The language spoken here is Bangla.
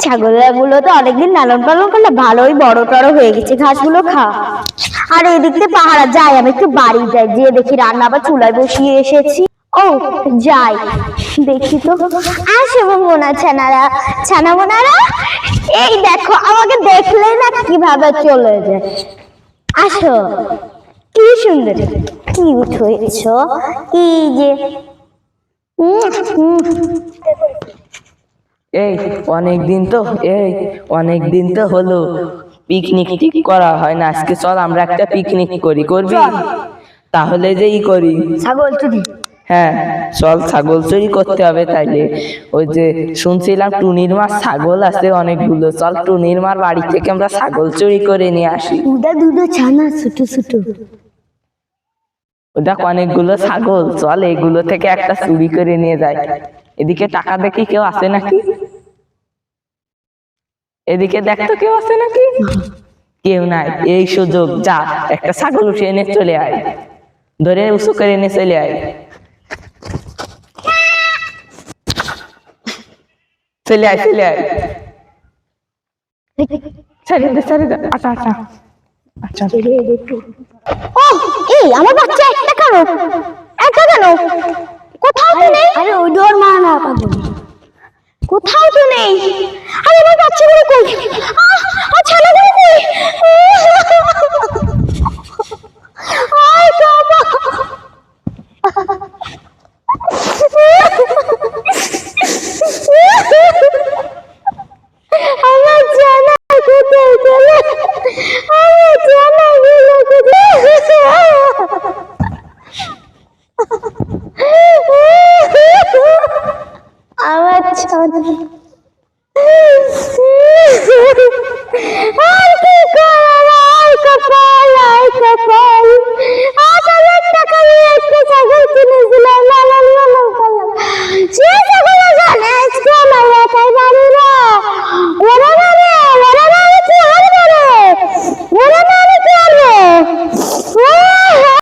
ছাগলগুলো তো অনেকদিন লালন পালন করলে ভালোই বড় টড় হয়ে গেছে, ঘাসগুলো খা। আর এদিক দিয়ে পাহারা যাই, আমি একটু বাড়ি যাই, গিয়ে দেখি রান্না আবার চুলায় বসিয়ে এসেছি। ও যাই দেখি তো। আসো মোনা ছানারা, ছানা মোনারা, এই দেখো আমাকে দেখলে না কিভাবে চলে যায়। আসো, কি সুন্দর কিউট হয়েছ, এই যে এই অনেক দিন তো হলো পিকনিক টিক করা হয় না। আজকে চল আমরা একটা পিকনিক করি, করবি? তাহলে যে করি ছাগল চুরি। হ্যাঁ চল, ছাগল চুরি করতে হবে। তাইলে ওই যে শুনছিলাম টুনির মার ছাগল আছে অনেকগুলো, চল টুনির মার বাড়ি থেকে আমরা ছাগল চুরি করে নিয়ে আসি। দুধা ছানা ছোট ছোট, ওটা অনেকগুলো ছাগল, চল এগুলো থেকে একটা চুরি করে নিয়ে যাই। এদিকে টাকা দেখি কেউ আছে নাকি, এদিকে দেখতো কেউ আছে নাকি, কেউ নাই। এই সুযোগ, যা একটা ছাগল উঠে এনে চলে আয়, ধরে উঁচু করে এনে চলে আয়, চলে আয় চলে আয়, ছেড়ে দে ছেড়ে দে, আচ্ছা আচ্ছা আচ্ছা। ও এই আমার বাচ্চা একটা কেন, একটা কেন, কোথাও তো নেই। আরে ওই ডোর মা না পাবো, কোথাও তো নেই। আরে আমার বাচ্চাগুলো কই, আ ছানাগুলো কই, আয় বাবা, আমার জানা কোথায় গেল, আমার জানাগুলো কোথায়, আমার ছানা,